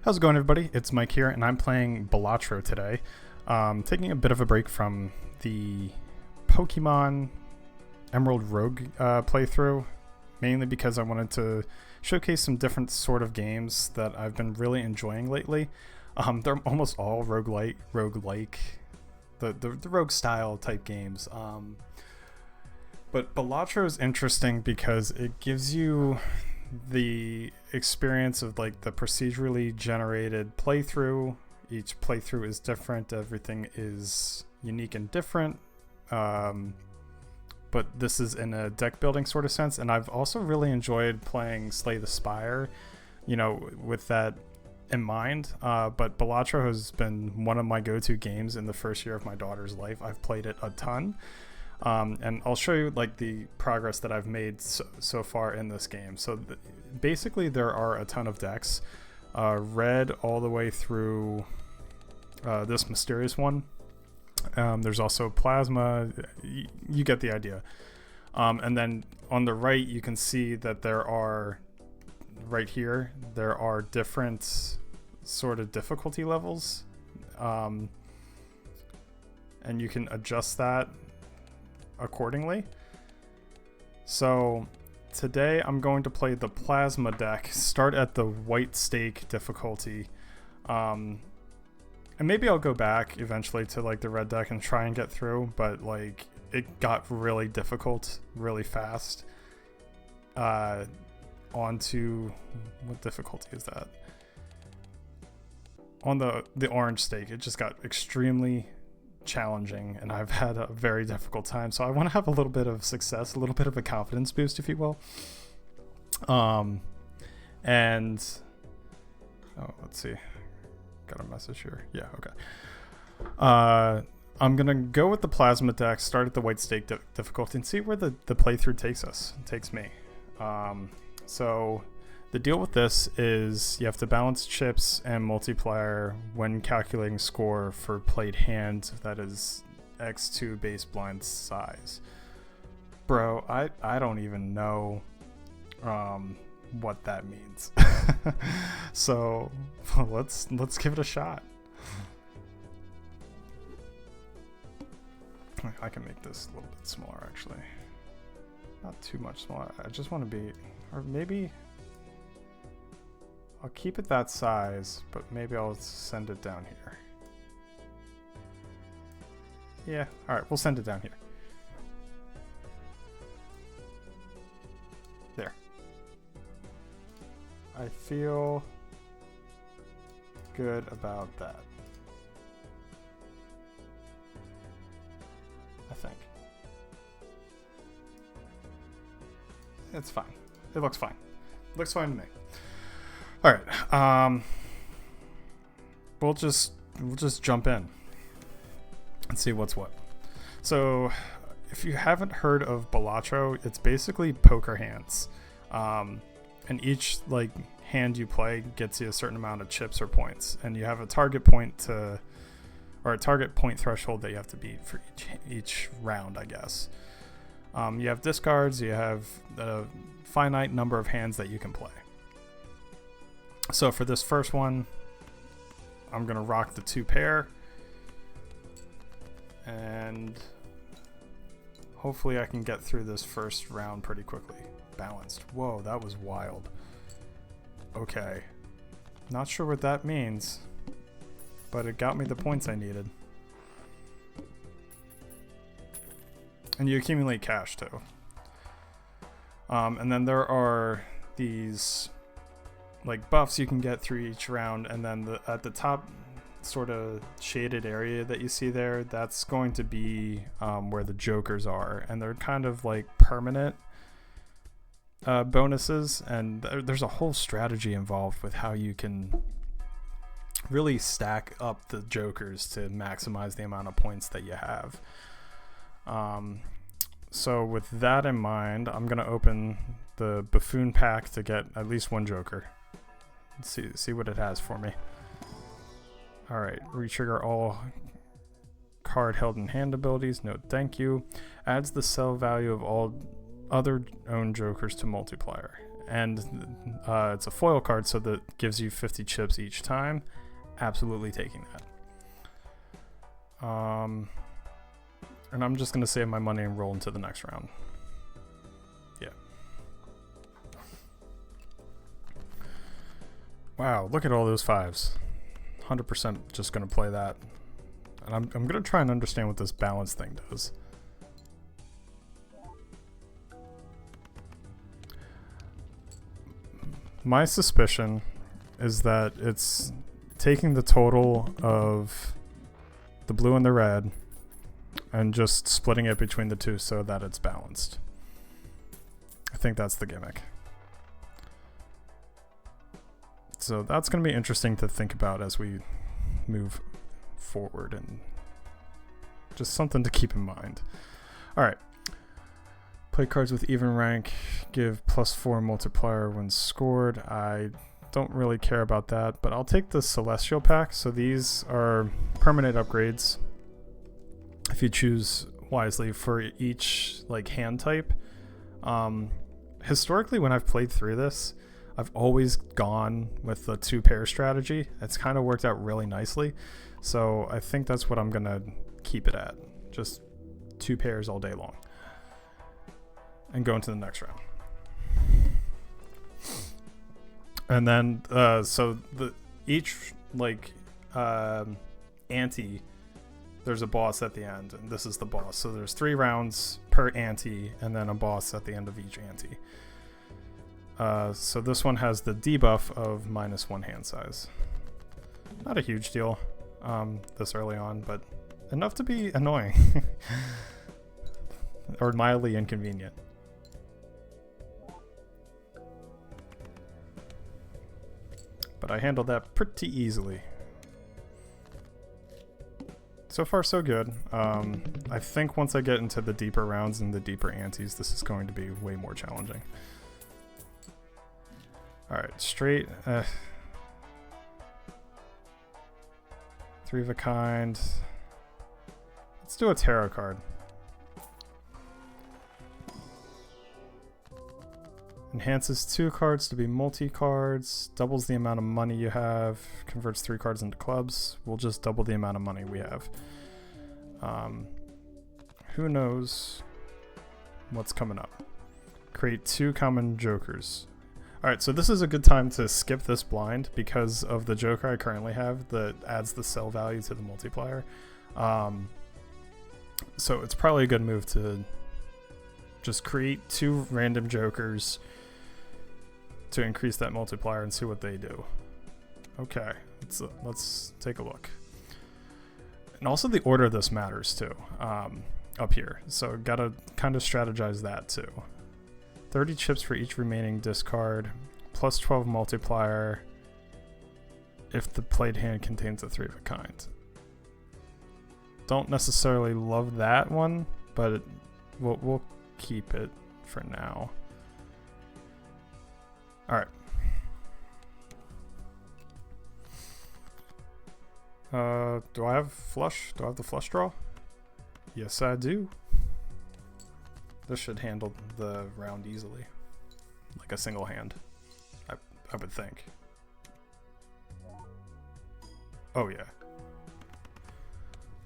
How's it going, everybody? It's Mike here, and I'm playing Balatro today. Taking a bit of a break from the Pokemon Emerald Rogue playthrough, mainly because I wanted to showcase some different sort of games that I've been really enjoying lately. They're almost all roguelike, the rogue style type games. But Balatro is interesting because it gives you the experience of like the procedurally generated playthrough. Each playthrough is different, everything is unique and different, but this is in a deck building sort of sense. And I've also really enjoyed playing Slay the Spire, with that in mind. But Balatro has been one of my go-to games in the first year of my daughter's life. I've played it a ton. And I'll show you like the progress that I've made so far in this game. So basically there are a ton of decks, red all the way through this mysterious one. There's also plasma. You get the idea. And then on the right, you can see that there are different sort of difficulty levels. And you can adjust that accordingly. So today I'm going to play the plasma deck, start at the white stake difficulty, and maybe I'll go back eventually to like the red deck and try and get through, but like it got really difficult really fast. Onto what difficulty is that? On the orange stake, it just got extremely challenging, and I've had a very difficult time, so I want to have a little bit of success, a little bit of a confidence boost, if you will. And let's see, got a message here. Yeah, okay. I'm gonna go with the plasma deck, start at the white stake difficulty, and see where the playthrough takes me. So the deal with this is you have to balance chips and multiplier when calculating score for played hand that is X2 base blind size. Bro, I don't even know what that means. So let's give it a shot. I can make this a little bit smaller, actually. Not too much smaller. I just want to be, or maybe I'll keep it that size, but maybe I'll send it down here. Yeah, alright, we'll send it down here. There. I feel good about that. I think. It's fine. It looks fine. Looks fine to me. All right. We'll just jump in and see what's what. So, if you haven't heard of Balatro, it's basically poker hands, and each like hand you play gets you a certain amount of chips or points, and you have a target point or a target point threshold that you have to beat for each round, I guess. You have discards. You have a finite number of hands that you can play. So for this first one, I'm going to rock the 2 pair. And hopefully I can get through this first round pretty quickly. Balanced. Whoa, that was wild. Okay. Not sure what that means, but it got me the points I needed. And you accumulate cash too. And then there are these like buffs you can get through each round, and then at the top sort of shaded area that you see there, that's going to be where the jokers are, and they're kind of like permanent bonuses, and there's a whole strategy involved with how you can really stack up the jokers to maximize the amount of points that you have. So with that in mind, I'm going to open the Buffoon pack to get at least one joker. See what it has for me. Alright, retrigger all card held in hand abilities. No thank you. Adds the sell value of all other owned jokers to multiplier. and it's a foil card, so that gives you 50 chips each time. Absolutely taking that. And I'm just going to save my money and roll into the next round. Yeah. Wow, look at all those 5s. 100% just going to play that. And I'm going to try and understand what this balance thing does. My suspicion is that it's taking the total of the blue and the red and just splitting it between the two so that it's balanced. I think that's the gimmick. So that's going to be interesting to think about as we move forward, and just something to keep in mind. All right. Play cards with even rank, give +4 multiplier when scored. I don't really care about that, but I'll take the Celestial pack. So these are permanent upgrades if you choose wisely for each like hand type. Historically, when I've played through this, I've always gone with the 2-pair strategy. It's kind of worked out really nicely. So I think that's what I'm going to keep it at. Just 2 pairs all day long. And go into the next round. And then, so each like ante, there's a boss at the end, and this is the boss. So there's 3 rounds per ante, and then a boss at the end of each ante. So this one has the debuff of -1 hand size. Not a huge deal this early on, but enough to be annoying or mildly inconvenient. But I handled that pretty easily. So far, so good. I think once I get into the deeper rounds and the deeper antes, this is going to be way more challenging. Alright, straight. 3 of a kind. Let's do a tarot card. Enhances 2 cards to be multi-cards, doubles the amount of money you have, converts 3 cards into clubs. We'll just double the amount of money we have. Who knows what's coming up? Create 2 common jokers. Alright, so this is a good time to skip this blind because of the joker I currently have that adds the sell value to the multiplier. So it's probably a good move to just create 2 random jokers to increase that multiplier and see what they do. Okay, let's take a look. And also the order of this matters too, up here. So gotta kind of strategize that too. 30 chips for each remaining discard, plus 12 multiplier if the played hand contains a 3 of a kind. Don't necessarily love that one, but we'll keep it for now. Alright. Do I have flush? Do I have the flush draw? Yes, I do. This should handle the round easily. Like a single hand, I would think. Oh yeah.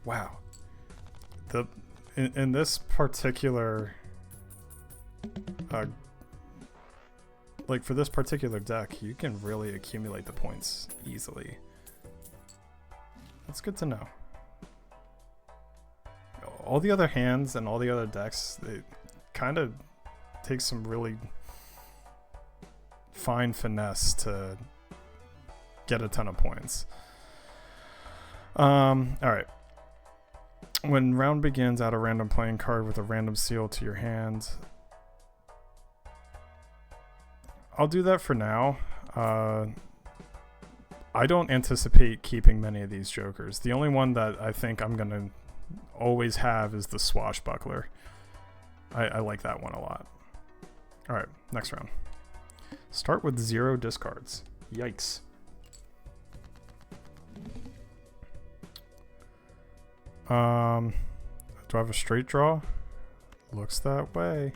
Wow. In this particular like for this particular deck, you can really accumulate the points easily. That's good to know. All the other hands and all the other decks, they kind of take some really fine finesse to get a ton of points. Alright. When round begins, add a random playing card with a random seal to your hand. I'll do that for now. I don't anticipate keeping many of these jokers. The only one that I think I'm going to always have is the Swashbuckler. I like that one a lot. Alright, next round. Start with 0 discards. Yikes. Do I have a straight draw? Looks that way.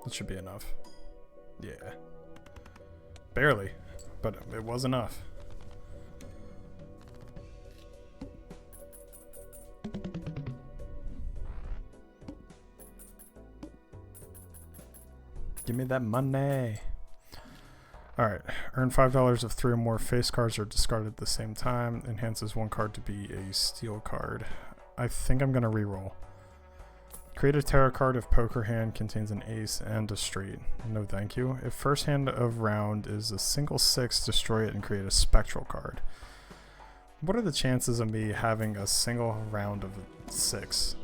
That should be enough. Yeah. Barely, but it was enough. Give me that money. Alright, earn $5 if 3 or more face cards are discarded at the same time. Enhances 1 card to be a steal card. I think I'm going to reroll. Create a tarot card if poker hand contains an ace and a straight. No thank you. If first hand of round is a single 6, destroy it and create a spectral card. What are the chances of me having a single round of 6?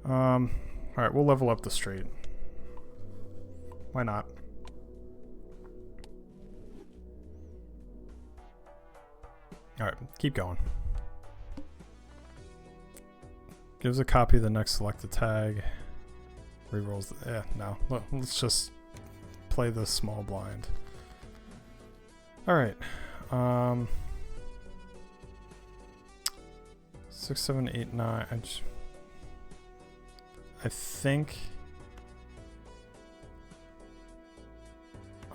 Alright, we'll level up the straight. Why not? Alright, keep going. Gives a copy of the next selected tag. Rerolls. No. Let's just play the small blind. Alright. 6, 7, 8, 9. I think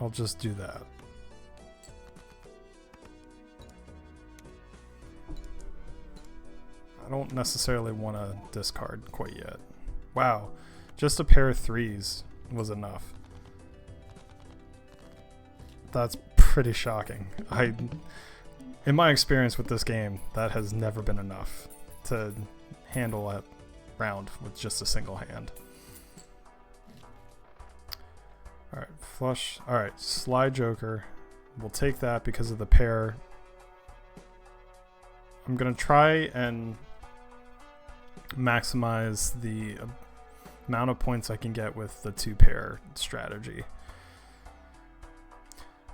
I'll just do that. I don't necessarily want to discard quite yet. Wow, just a pair of 3s was enough. That's pretty shocking. In my experience with this game, that has never been enough to handle a round with just a single hand. Alright, flush. Alright, slide joker. We'll take that because of the pair. I'm going to try and maximize the amount of points I can get with the 2-pair strategy.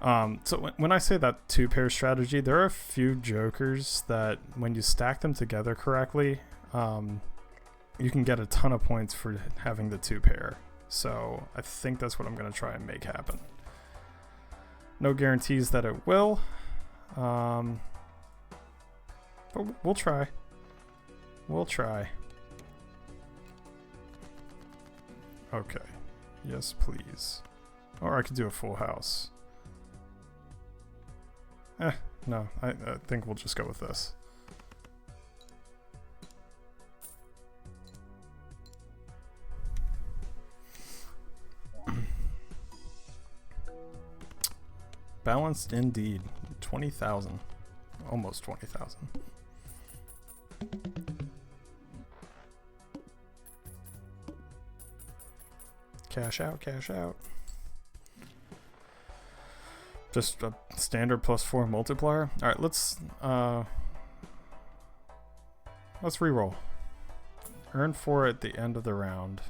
So when I say that 2-pair strategy, there are a few jokers that when you stack them together correctly, you can get a ton of points for having the 2-pair. So I think that's what I'm going to try and make happen. No guarantees that it will, but we'll try. We'll try. Okay. Yes, please. Or I could do a full house. No. I think we'll just go with this. Balanced indeed. 20,000. Almost 20,000. Cash out, cash out. Just a standard +4 multiplier. All right, let's reroll. Earn 4 at the end of the round.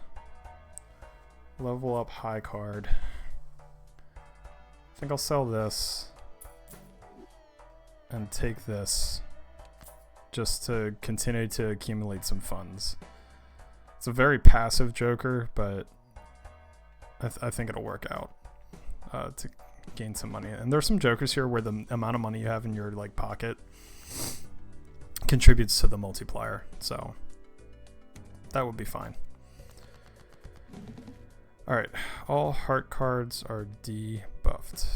Level up high card. I think I'll sell this and take this just to continue to accumulate some funds. It's a very passive joker, but I think it'll work out to gain some money. And there's some jokers here where the amount of money you have in your pocket contributes to the multiplier, so that would be fine. Alright, all heart cards are debuffed.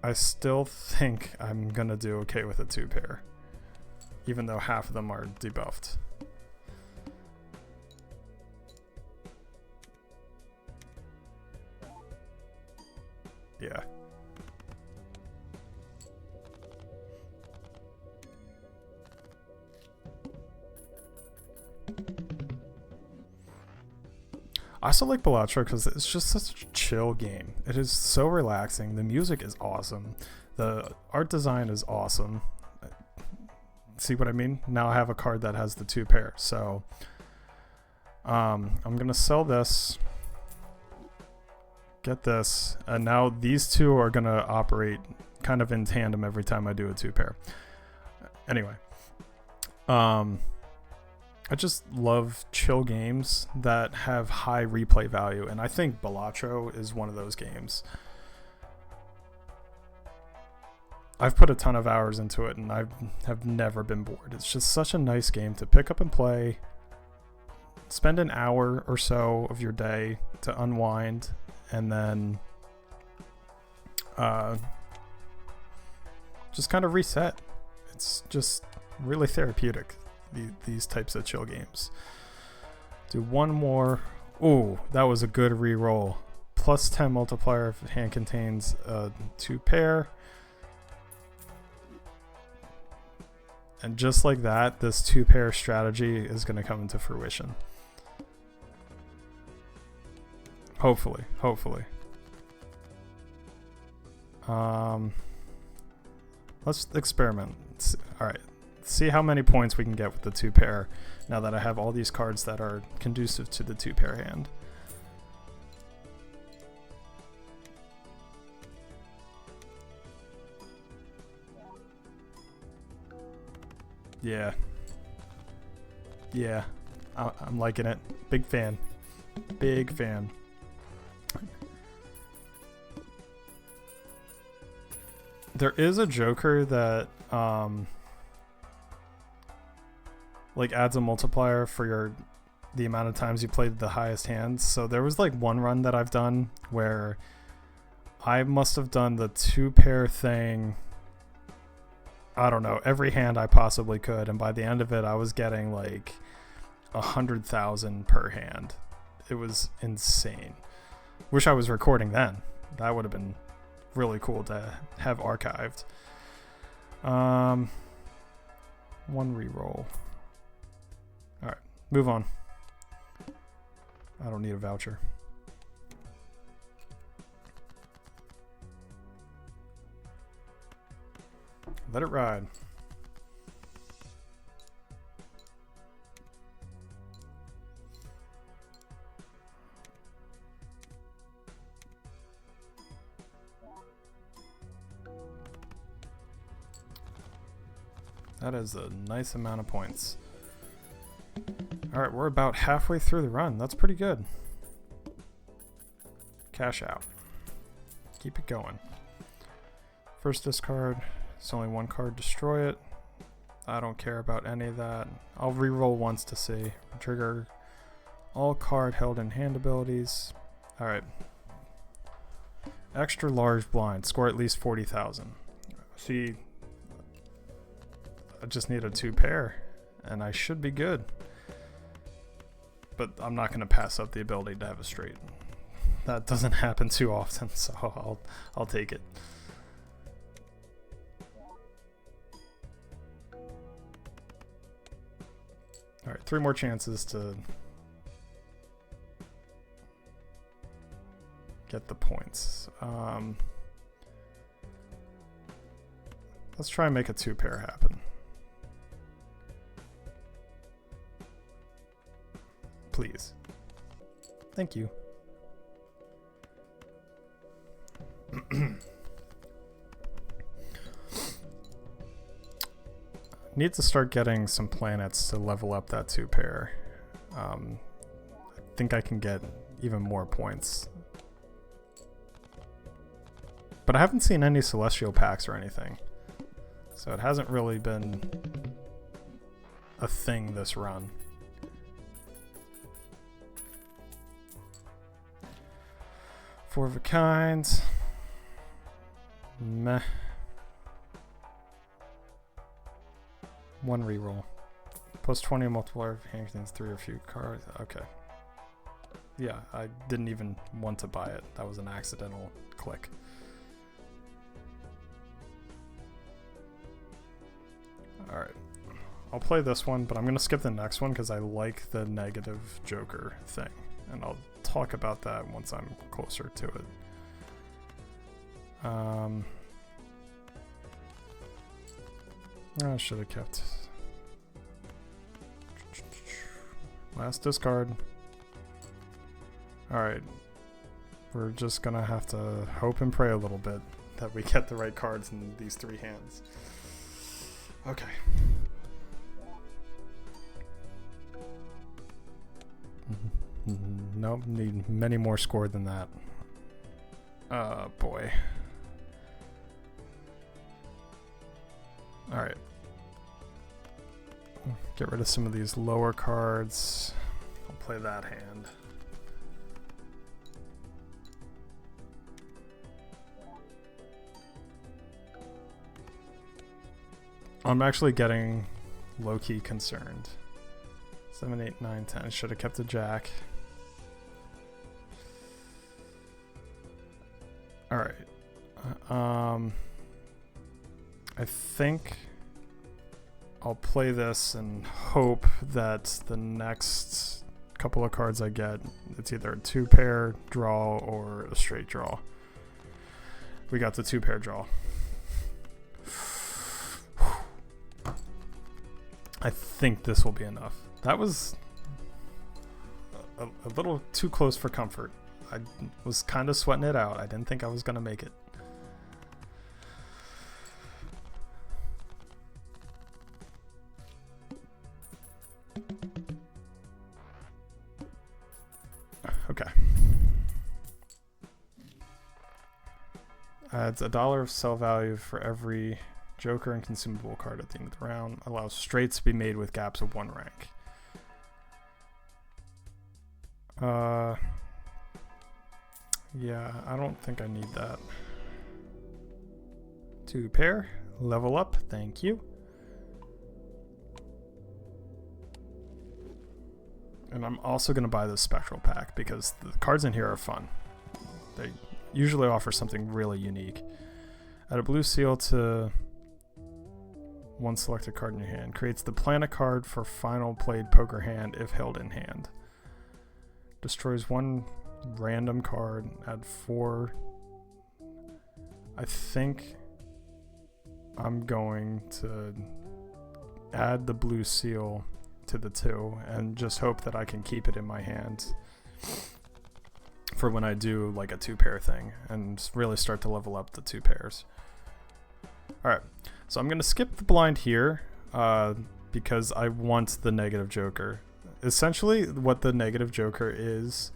I still think I'm gonna do okay with a 2-pair, even though half of them are debuffed. Yeah. I also like Balatro because it's just such a chill game. It is so relaxing. The music is awesome. The art design is awesome. See what I mean? Now I have a card that has the 2-pair. So I'm going to sell this. Get this. And now these two are going to operate kind of in tandem every time I do a 2-pair. Anyway. I just love chill games that have high replay value, and I think Balatro is one of those games. I've put a ton of hours into it, and I have never been bored. It's just such a nice game to pick up and play. spend an hour or so of your day to unwind, and then just kind of reset. It's just really therapeutic, these types of chill games. Do one more. Ooh, that was a good re-roll. Plus 10 multiplier if hand contains a 2 pair. And just like that, this 2 pair strategy is going to come into fruition. Hopefully. Let's experiment. Alright, see how many points we can get with the 2 pair now that I have all these cards that are conducive to the 2 pair hand. Yeah. I'm liking it. Big fan. There is a Joker that like adds a multiplier for the amount of times you played the highest hands. So there was like one run that I've done where I must have done the 2 pair thing, I don't know, every hand I possibly could, and by the end of it I was getting like 100,000 per hand. It was insane. Wish I was recording then. That would have been really cool to have archived. One reroll. Alright, move on. I don't need a voucher. Let it ride. That is a nice amount of points. Alright, we're about halfway through the run. That's pretty good. Cash out. Keep it going. First discard. It's only 1 card. Destroy it. I don't care about any of that. I'll re-roll once to see. Trigger all card held in hand abilities. Alright. Extra large blind. Score at least 40,000. See, I just need a 2 pair and I should be good. But I'm not going to pass up the ability to have a straight. That doesn't happen too often, so I'll take it. Alright, 3 more chances to get the points. Let's try and make a 2 pair happen. Please. Thank you. Need to start getting some planets to level up that 2 pair. I think I can get even more points. But I haven't seen any celestial packs or anything. So it hasn't really been a thing this run. Four of a kind. Meh. 1 reroll. Plus 20 multiplier if hand contains 3 or few cards. Okay. Yeah, I didn't even want to buy it. That was an accidental click. Alright. I'll play this one, but I'm going to skip the next one because I like the negative Joker thing. And I'll talk about that once I'm closer to it. I should have kept last discard. Alright, we're just gonna have to hope and pray a little bit that we get the right cards in these 3 hands. Okay. Nope, need many more score than that. Boy. Alright. Get rid of some of these lower cards. I'll play that hand. I'm actually getting low-key concerned. 7, 8, 9, 10. Should have kept a jack. All right. I think I'll play this and hope that the next couple of cards I get, it's either a 2-pair draw or a straight draw. We got the 2-pair draw. I think this will be enough. That was a little too close for comfort. I was kind of sweating it out. I didn't think I was going to make it. Okay. Adds $1 of sell value for every Joker and consumable card at the end of the round. Allows straights to be made with gaps of 1 rank. Yeah, I don't think I need that. 2-pair, level up, thank you. And I'm also going to buy the Spectral Pack because the cards in here are fun. They usually offer something really unique. Add a blue seal to one selected card in your hand. Creates the planet card for final played poker hand if held in hand. Destroys 1 random card. Add 4. I think I'm going to add the blue seal to the 2 and just hope that I can keep it in my hand for when I do like a 2-pair thing and really start to level up the 2 pairs. Alright, so I'm going to skip the blind here because I want the negative Joker. Essentially what the negative Joker is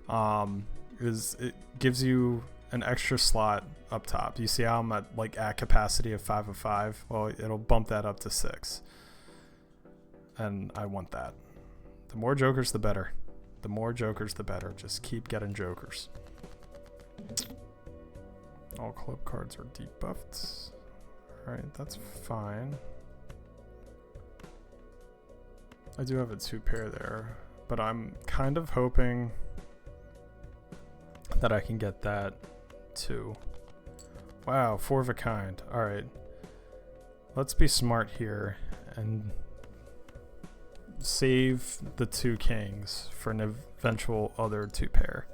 it gives you an extra slot up top. You see how I'm at capacity of 5 of 5? Well, it'll bump that up to 6. And I want that. The more Jokers, the better. The more Jokers, the better. Just keep getting Jokers. All club cards are debuffed. Alright, that's fine. I do have a 2-pair there, but I'm kind of hoping that I can get that too. Wow, 4 of a kind. Alright. Let's be smart here and save the 2 kings for an eventual other 2-pair.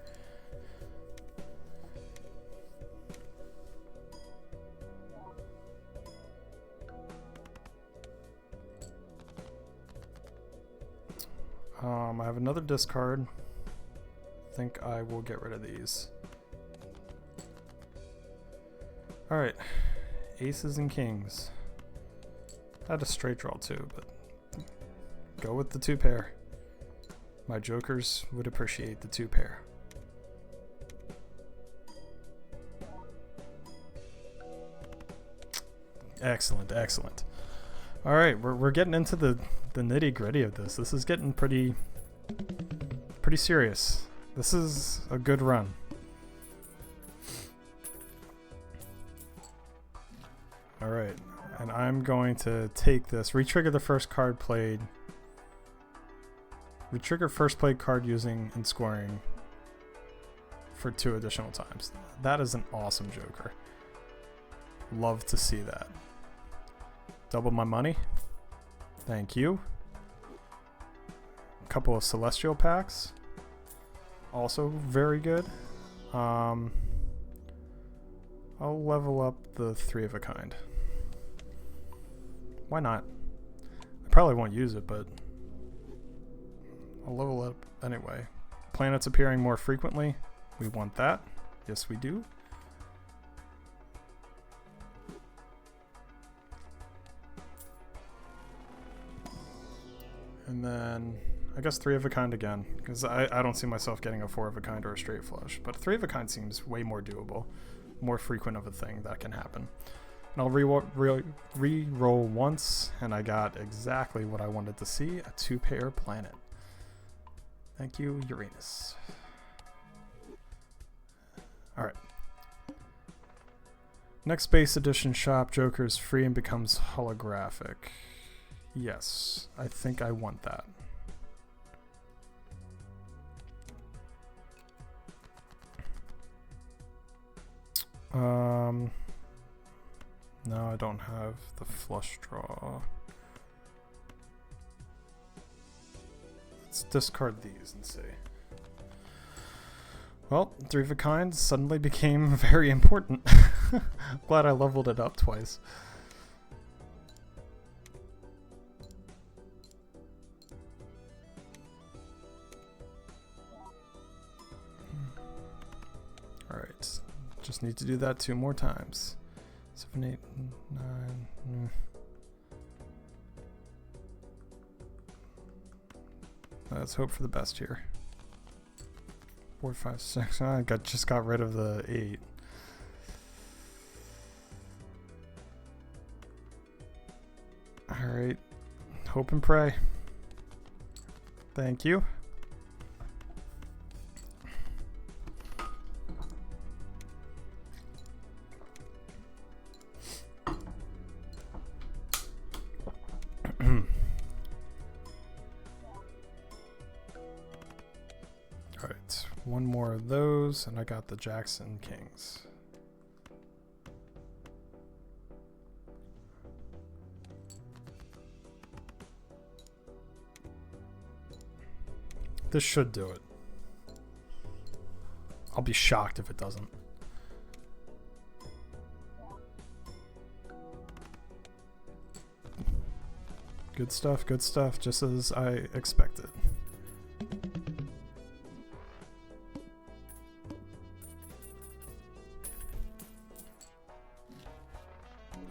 I have another discard. I think I will get rid of these. Alright, aces and kings. I had a straight draw too, but go with the 2-pair. My Jokers would appreciate the 2-pair. Excellent, excellent. All right, we're getting into the nitty gritty of this. This is getting pretty serious. This is a good run. All right, and I'm going to take this, retrigger the first card played. Retrigger first played card using and scoring for 2 additional times. That is an awesome Joker. Love to see that. Double my money. Thank you. A couple of Celestial packs. Also very good. I'll level up the 3 of a kind. Why not? I probably won't use it, but I'll level up anyway. Planets appearing more frequently. We want that. Yes, we do. And then I guess 3 of a kind again, because I don't see myself getting a 4 of a kind or a straight flush, but 3 of a kind seems way more doable, more frequent of a thing that can happen. And I'll re-roll once, and I got exactly what I wanted to see, a 2-pair planet. Thank you, Uranus. Alright. Next base edition shop, Joker is free and becomes holographic. Yes, I think I want that. No, I don't have the flush draw. Let's discard these and see. Well, 3 of a kind suddenly became very important. Glad I leveled it up twice. Alright, just need to do that 2 more times. 7, 8, 9. Let's hope for the best here. 4, 5, 6. I just got rid of the 8. Alright. Hope and pray. Thank you. Alright, one more of those, and I got the Jackson Kings. This should do it. I'll be shocked if it doesn't. Good stuff, just as I expected.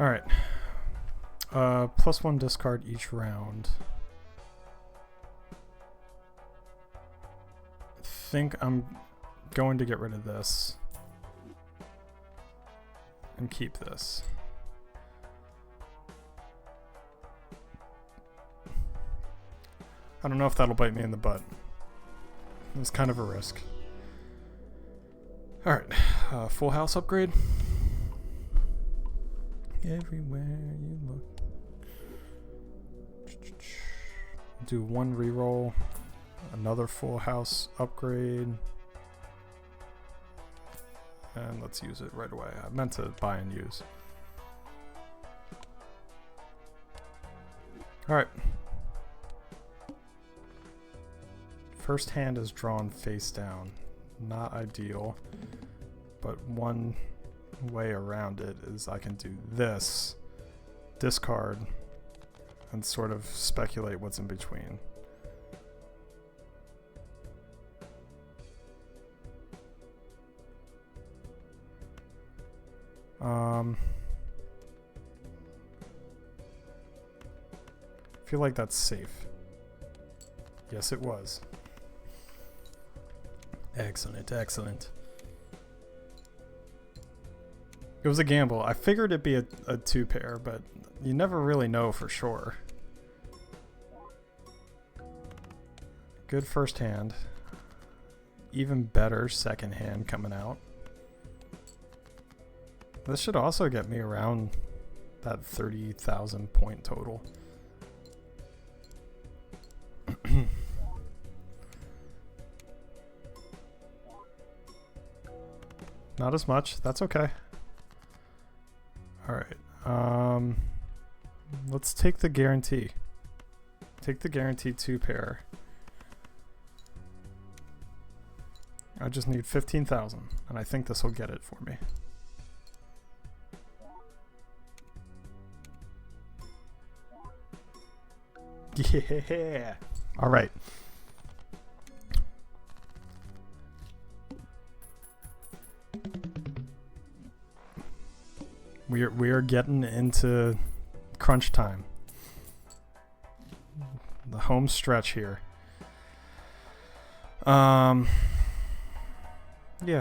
Alright. +1 discard each round. I think I'm going to get rid of this. And keep this. I don't know if that'll bite me in the butt. It was kind of a risk. Alright, full house upgrade. Everywhere you look. Do 1 reroll. Another full house upgrade. And let's use it right away. I meant to buy and use. Alright. First hand is drawn face down. Not ideal. But one way around it is I can do this, discard, and sort of speculate what's in between. I feel like that's safe. Yes, it was. Excellent, excellent. It was a gamble. I figured it'd be a 2-pair, but you never really know for sure. Good first hand. Even better second hand coming out. This should also get me around that 30,000 point total. Not as much. That's okay. Alright, let's take the guarantee. Take the guarantee 2-pair. I just need 15,000, and I think this will get it for me. Yeah! Alright. We are getting into crunch time. The home stretch here. Yeah,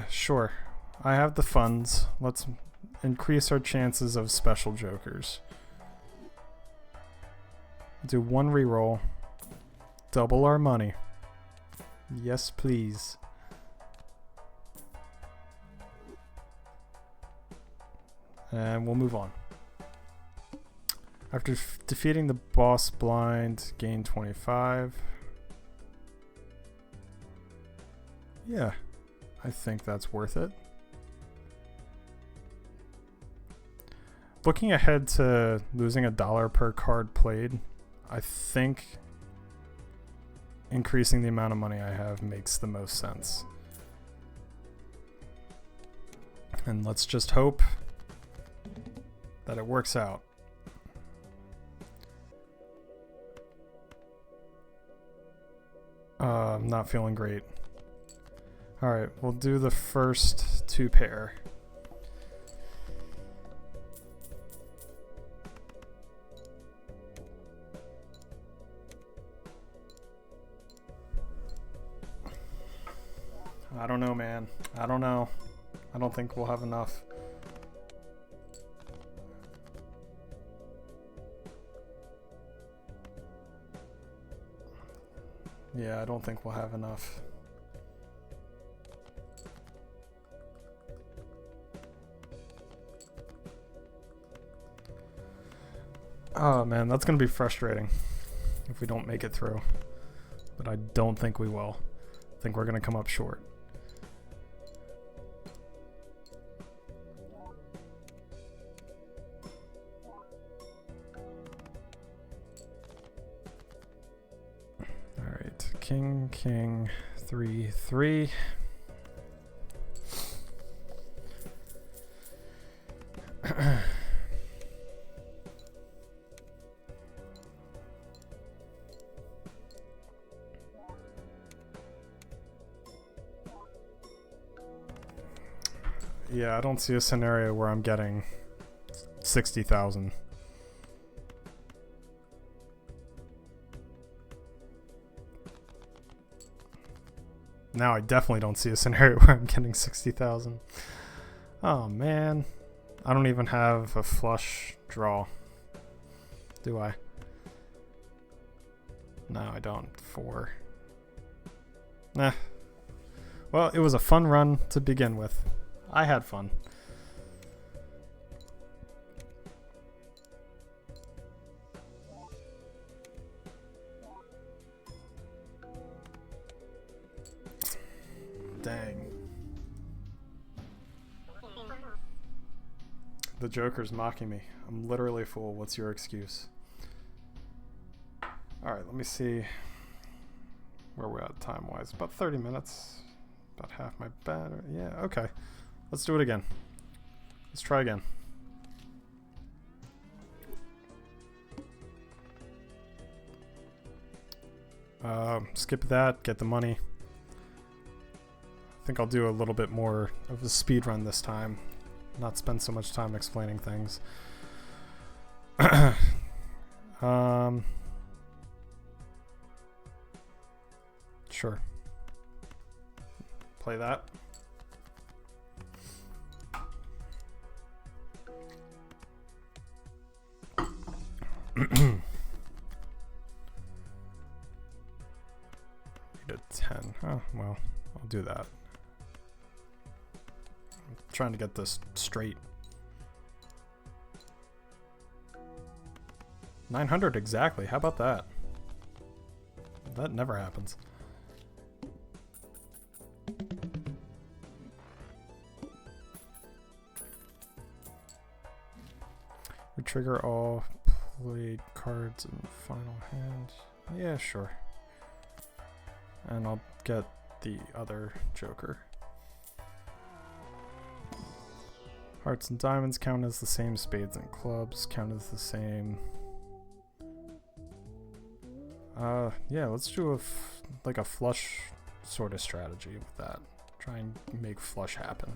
sure. I have the funds. Let's increase our chances of special jokers. Do 1 reroll. Double our money. Yes, please. And we'll move on. After defeating the boss blind, gain 25. Yeah, I think that's worth it. Looking ahead to losing $1 per card played, I think increasing the amount of money I have makes the most sense. And let's just hope that it works out. I'm not feeling great. Alright, we'll do the first 2 pair. I don't know, man. I don't know. I don't think we'll have enough. Yeah, I don't think we'll have enough. Oh man, that's gonna be frustrating if we don't make it through. But I don't think we will. I think we're gonna come up short. Alright, king, king, 3, 3. Yeah, I don't see a scenario where I'm getting 60,000. Now I definitely don't see a scenario where I'm getting 60,000. Oh man. I don't even have a flush draw. Do I? No, I don't. 4. Nah. Well, it was a fun run to begin with. I had fun. Dang. The Joker's mocking me. I'm literally a fool. What's your excuse? Alright, let me see where we're at time-wise. About 30 minutes. About half my battery. Yeah, okay. Let's do it again. Let's try again. Skip that, get the money. I think I'll do a little bit more of a speed run this time. Not spend so much time explaining things. Sure. Play that. Need a 10. Oh, well, I'll do that. I'm trying to get this straight. 900 exactly. How about that? That never happens. We trigger all played cards in final hand. Yeah, sure. And I'll get the other Joker. Hearts and diamonds count as the same. Spades and clubs count as the same. Yeah, let's do like a flush sort of strategy with that. Try and make flush happen.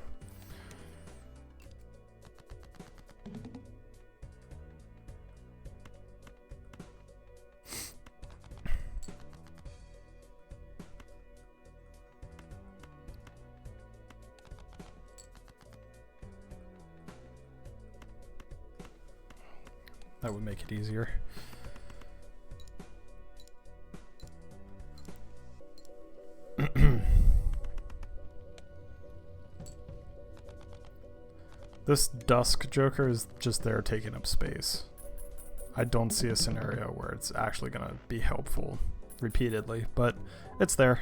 That would make it easier. This Dusk Joker is just there taking up space. I don't see a scenario where it's actually going to be helpful repeatedly, but it's there.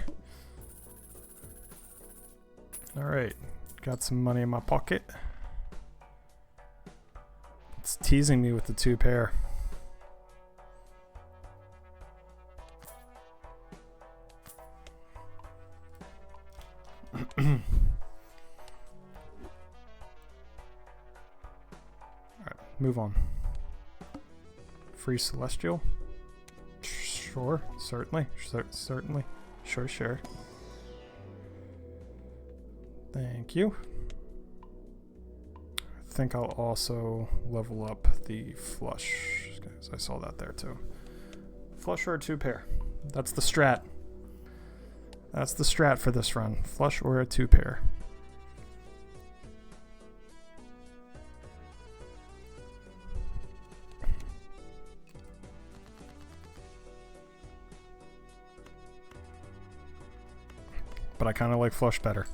Alright, got some money in my pocket. It's teasing me with the 2 pair. Alright, move on. Free Celestial? Sure, certainly, certainly. Sure. Thank you. I think I'll also level up the flush, because I saw that there too. Flush or a 2 pair. That's the strat. That's the strat for this run. Flush or a 2 pair. But I kind of like flush better.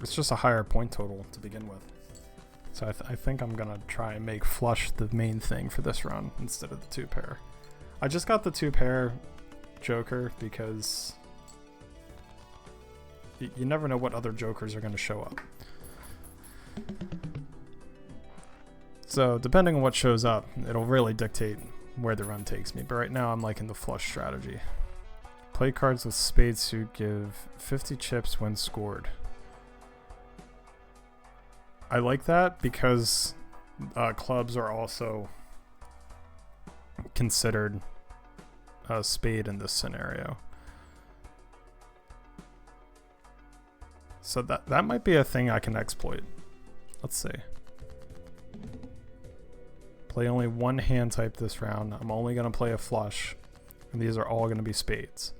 It's just a higher point total to begin with. So I think I'm going to try and make flush the main thing for this run instead of the 2 pair. I just got the 2 pair Joker because you never know what other Jokers are going to show up. So depending on what shows up, it'll really dictate where the run takes me. But right now I'm liking the flush strategy. Play cards with spade suit give 50 chips when scored. I like that because clubs are also considered a spade in this scenario. So that might be a thing I can exploit. Let's see. Play only 1 hand type this round. I'm only going to play a flush. And these are all going to be spades.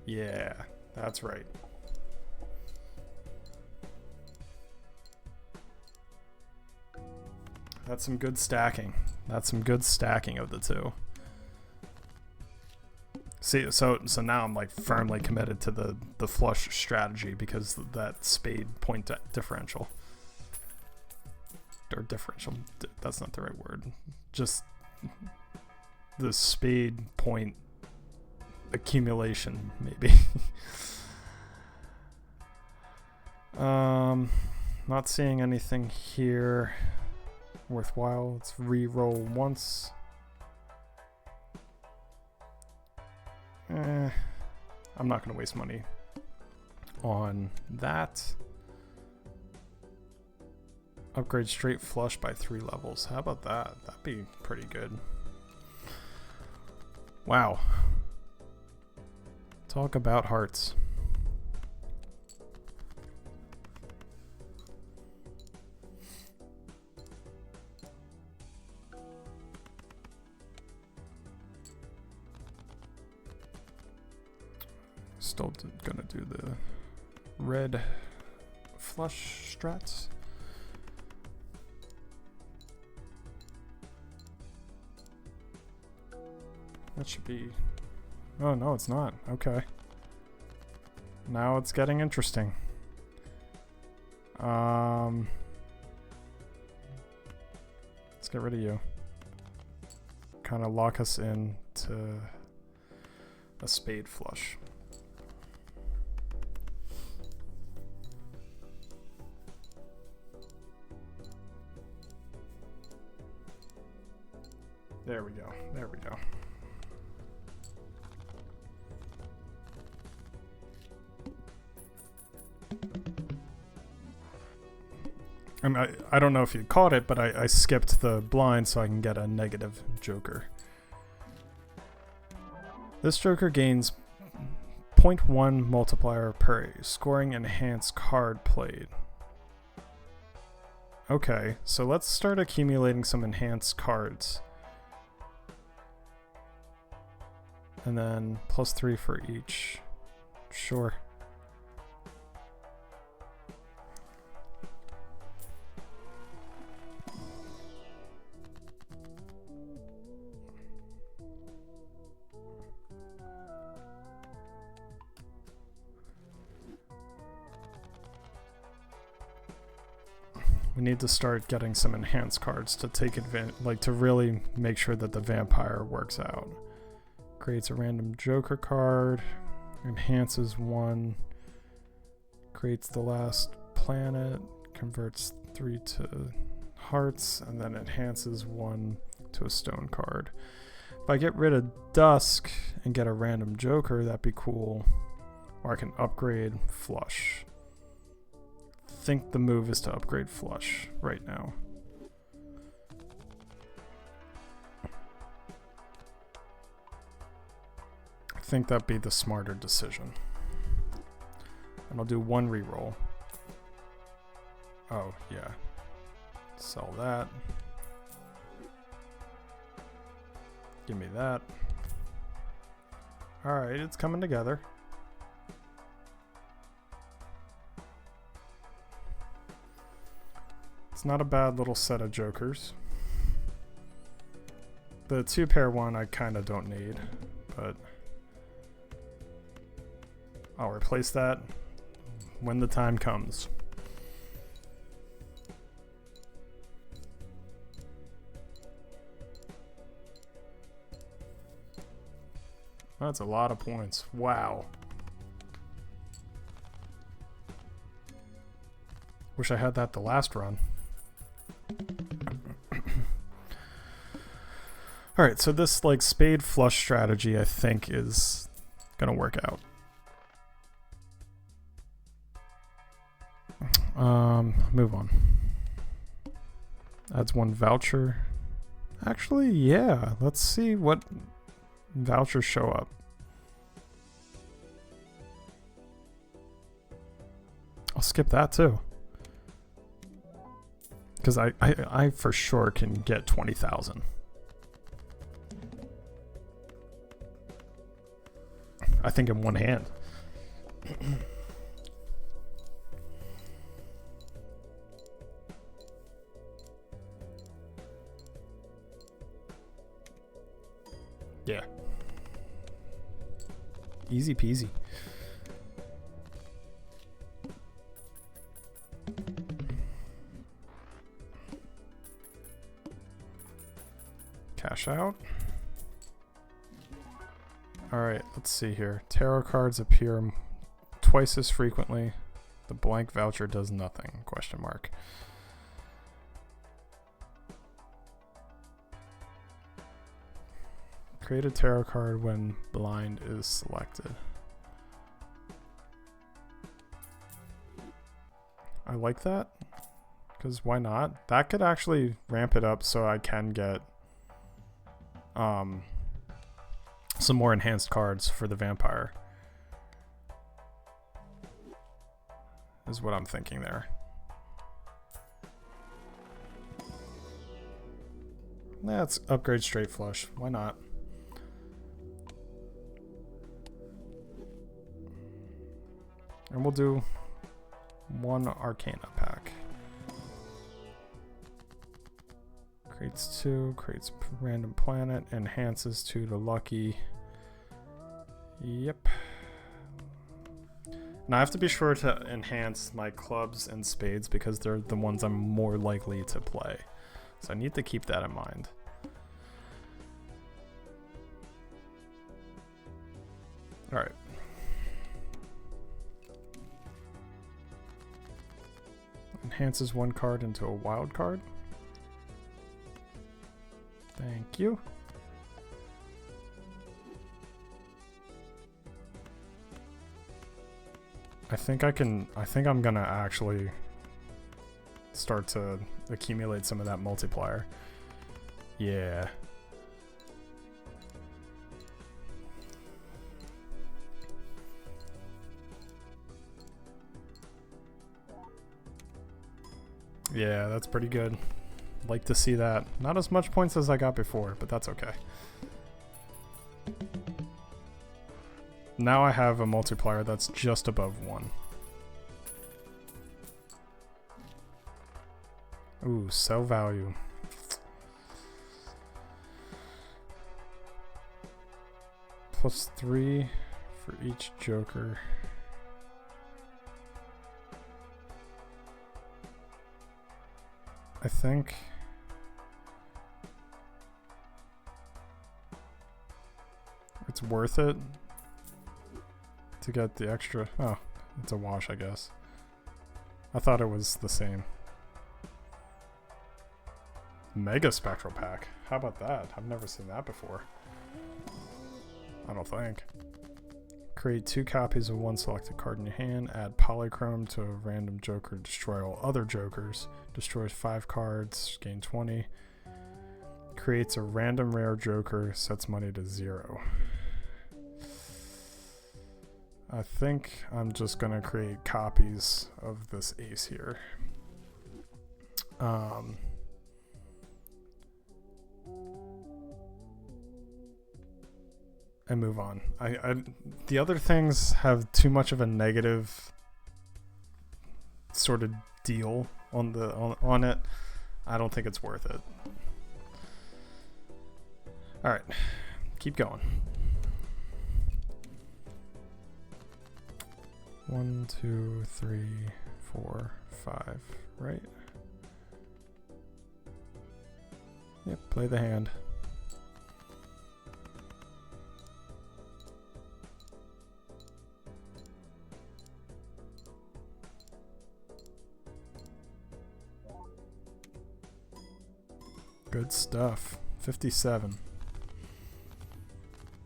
Yeah, that's right. That's some good stacking. That's some good stacking of the 2. See, so now I'm like firmly committed to the flush strategy because of that spade point differential. Or differential, that's not the right word. Just the spade point accumulation, maybe. Not seeing anything here worthwhile. Let's re-roll once. I'm not going to waste money on that. Upgrade straight flush by 3 levels. How about that? That'd be pretty good. Wow. Talk about hearts. Still gonna do the red flush strats. That should be... Oh, no, it's not. Okay. Now it's getting interesting. Let's get rid of you. Kind of lock us into a spade flush. There we go. There we go. I don't know if you caught it, but I skipped the blind so I can get a negative Joker. This Joker gains 0.1 multiplier per scoring enhanced card played. Okay, so let's start accumulating some enhanced cards. And then +3 for each. Sure. we need to start getting some enhanced cards to take advantage, like to really make sure that the vampire works out. Creates a random Joker card, enhances one, creates the last planet, converts 3 to hearts, and then enhances one to a stone card. If I get rid of Dusk and get a random Joker, that'd be cool. Or I can upgrade Flush. I think the move is to upgrade Flush right now. I think that'd be the smarter decision. And I'll do one reroll. Oh, yeah. Sell that. Give me that. Alright, it's coming together. It's not a bad little set of Jokers. The 2-pair one I kind of don't need, but I'll replace that when the time comes. That's a lot of points. Wow. Wish I had that the last run. Alright, so this like spade flush strategy I think is gonna work out. Move on. Adds one voucher. Actually, yeah. Let's see what vouchers show up. I'll skip that too. Because I for sure can get 20,000. I think in one hand. Yeah. Easy peasy. Cash out. Alright, let's see here. Tarot cards appear twice as frequently. The blank voucher does nothing, question mark. Create a tarot card when blind is selected. I like that, because why not? That could actually ramp it up so I can get some more enhanced cards for the vampire. Is what I'm thinking there. Let's upgrade straight flush. Why not? And we'll do one Arcana pack. Creates 2, creates random planet, enhances 2 to lucky. Yep. Now I have to be sure to enhance my clubs and spades because they're the ones I'm more likely to play. So I need to keep that in mind. Alright. Enhances one card into a wild card. Thank you. I think I'm gonna actually start to accumulate some of that multiplier. Yeah. Yeah, that's pretty good. Like to see that. Not as much points as I got before, but that's okay. Now I have a multiplier that's just above 1. Ooh, sell value. +3 for each Joker. I think it's worth it to get the extra. Oh, it's a wash, I guess. I thought it was the same. Mega Spectral Pack. How about that? I've never seen that before. I don't think. Create 2 copies of one selected card in your hand. Add Polychrome to a random joker. Destroy all other jokers. Destroys 5 cards. Gain 20. Creates a random rare joker. Sets money to 0. I think I'm just gonna create copies of this ace here. And move on. The other things have too much of a negative sort of deal on it. I don't think it's worth it. All right, keep going. 1, 2, 3, 4, 5. Right. Yep. Play the hand. Good stuff. 57.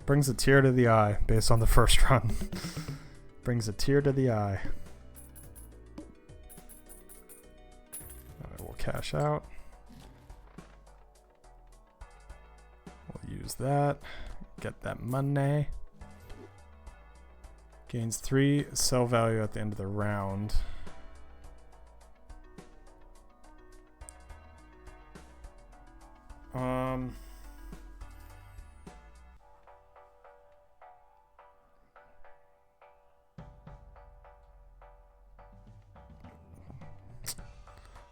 Brings a tear to the eye based on the first run. Brings a tear to the eye. Alright, we'll cash out. We'll use that. Get that money. Gains 3 sell value at the end of the round.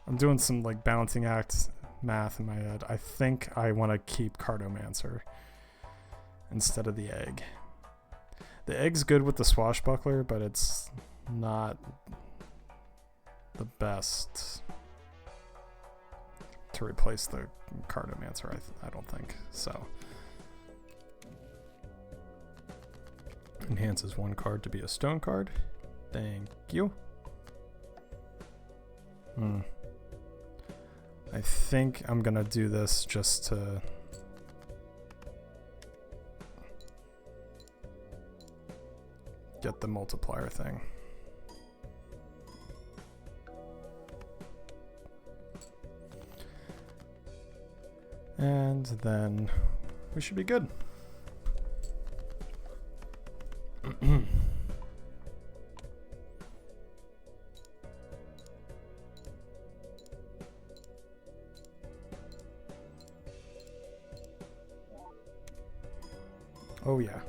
I'm doing some like balancing act math in my head. I think I want to keep Cartomancer instead of the egg. The egg's good with the swashbuckler, but it's not the best to replace the Cartomancer, I don't think. So enhances 1 card to be a stone card. Thank you. I think I'm gonna do this just to get the multiplier thing. And then we should be good. Oh yeah.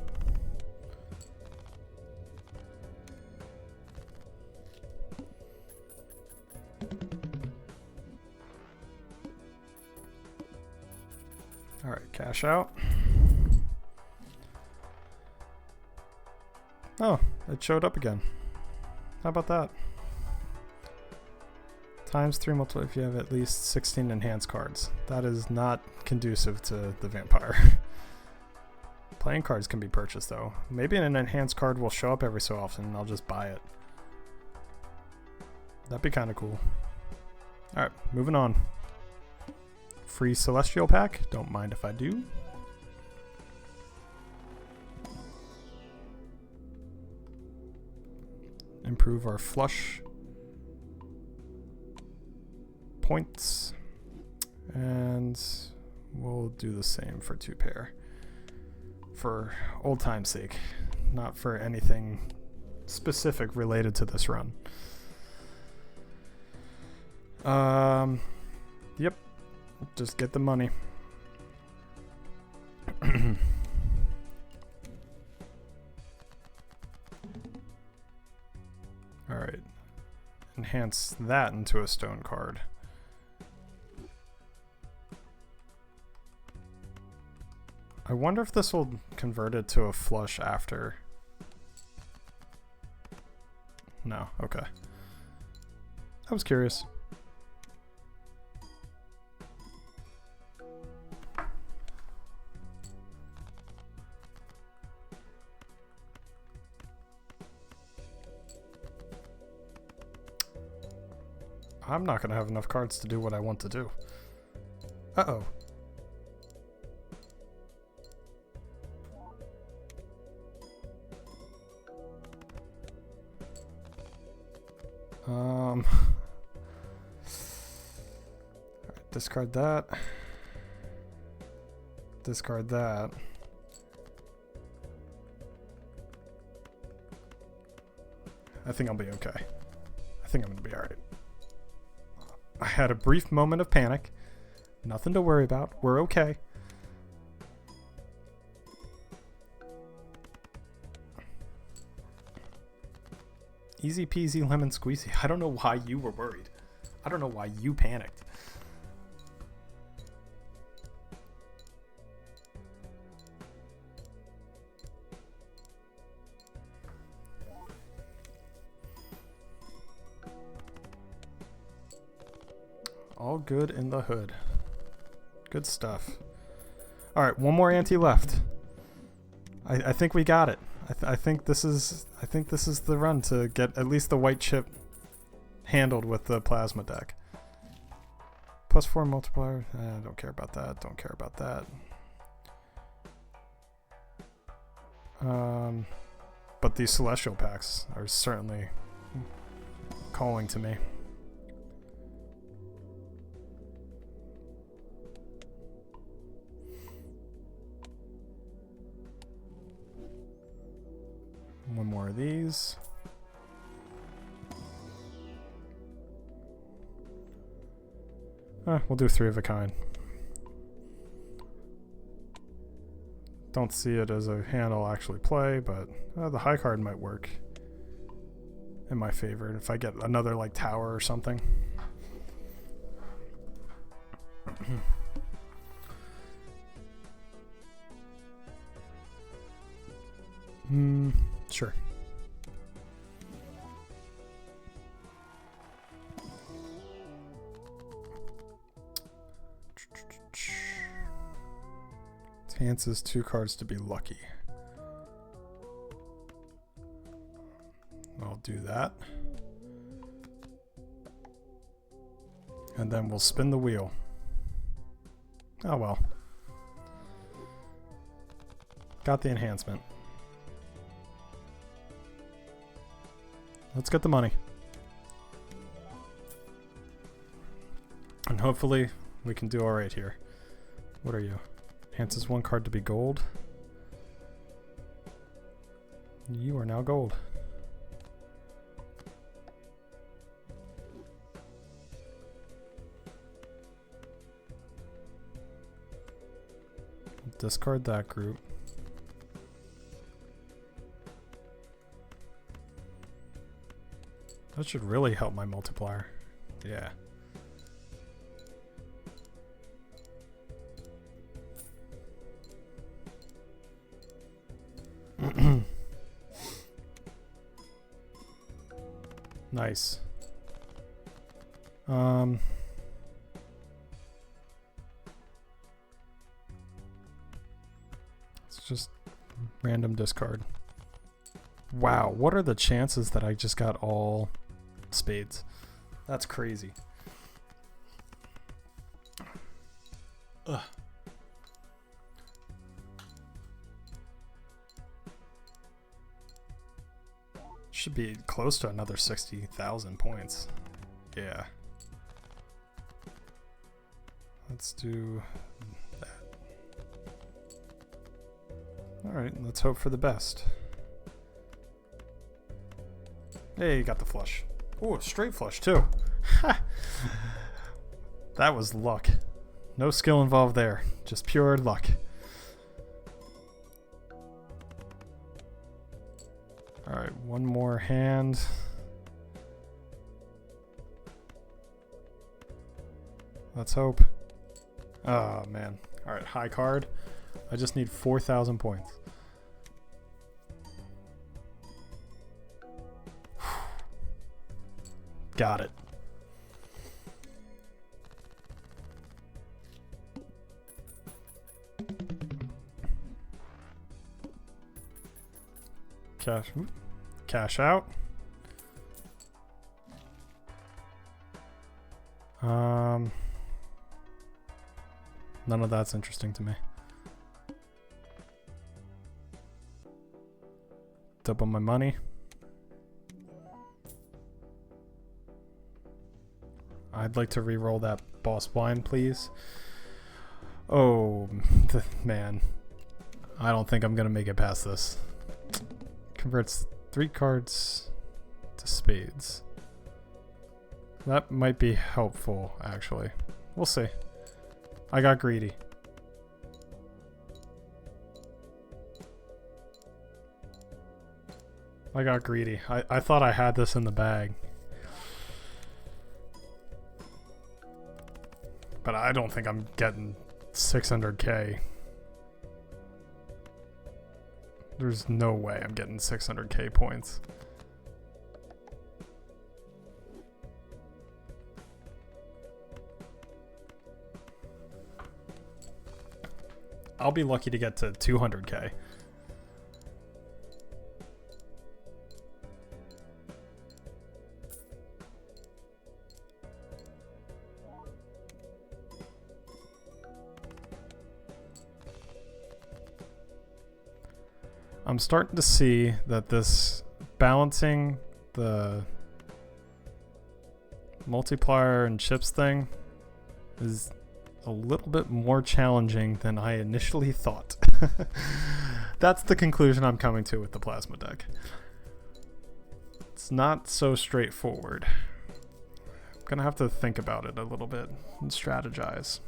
All right, cash out. Oh, it showed up again. How about that? Times 3 multiply if you have at least 16 enhanced cards. That is not conducive to the vampire. Playing cards can be purchased though. Maybe an enhanced card will show up every so often and I'll just buy it. That'd be kind of cool. Alright, moving on. Free Celestial Pack. Don't mind if I do. Improve our flush points. And we'll do the same for 2 pair. For old time's sake, not for anything specific related to this run. Yep, just get the money. All right, enhance that into a stone card. I wonder if this will convert it to a flush after. No, okay. I was curious. I'm not going to have enough cards to do what I want to do. Uh-oh. Alright, discard that. Discard that. I think I'll be okay. I think I'm going to be alright. I had a brief moment of panic. Nothing to worry about. We're okay. Easy peasy lemon squeezy. I don't know why you were worried. I don't know why you panicked. All good in the hood. Good stuff. All right, one more ante left. I think we got it. I think this is the run to get at least the white chip handled with the plasma deck. +4 multiplier. Don't care about that. Don't care about that. But these celestial packs are certainly calling to me. One more of these. We'll do 3 of a kind. Don't see it as a hand I'll actually play, but the high card might work in my favor if I get another like tower or something. Sure. Chances 2 cards to be lucky. I'll do that. And then we'll spin the wheel. Oh well. Got the enhancement. Let's get the money. And hopefully we can do alright here. What are you? Enhances 1 card to be gold. You are now gold. Discard that group. That should really help my multiplier. Yeah. Nice. It's just random discard. Wow, what are the chances that I just got all spades? That's crazy. Ugh. Should be close to another 60,000 points. Yeah. Let's do that. Alright, let's hope for the best. Hey, you got the flush. Oh, straight flush too. That was luck. No skill involved there. Just pure luck. Alright, one more hand. Let's hope. Oh, man. Alright, high card. I just need 4,000 points. Got it. Cash out. None of that's interesting to me. Double my money. I'd like to re-roll that boss blind, please. Oh, man. I don't think I'm going to make it past this. Converts 3 cards to spades. That might be helpful, actually. We'll see. I got greedy. I thought I had this in the bag. But I don't think I'm getting 600k. There's no way I'm getting 600k points. I'll be lucky to get to 200k. I'm starting to see that this balancing the multiplier and chips thing is a little bit more challenging than I initially thought. That's the conclusion I'm coming to with the plasma deck. It's not so straightforward. I'm gonna have to think about it a little bit and strategize.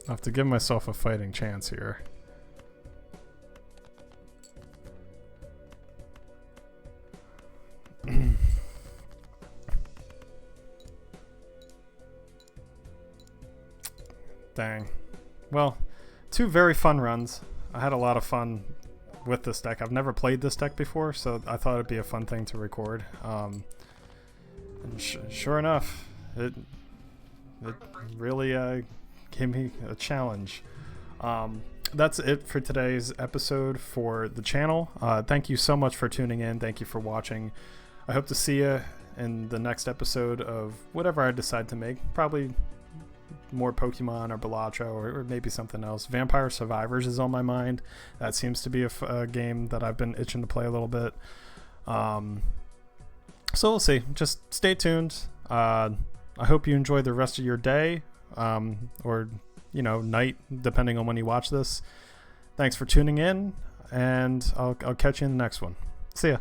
I have to give myself a fighting chance here. Dang. Well, 2 very fun runs. I had a lot of fun with this deck. I've never played this deck before, so I thought it'd be a fun thing to record. And sure enough, it really gave me a challenge. That's it for today's episode for the channel. Thank you so much for tuning in. Thank you for watching. I hope to see you in the next episode of whatever I decide to make. Probably more Pokemon or Balatro or maybe something else. Vampire Survivors is on my mind. That seems to be a game that I've been itching to play a little bit. So we'll see. Just stay tuned. I hope you enjoy the rest of your day. Or night, depending on when you watch this. Thanks for tuning in, and I'll catch you in the next one. See ya.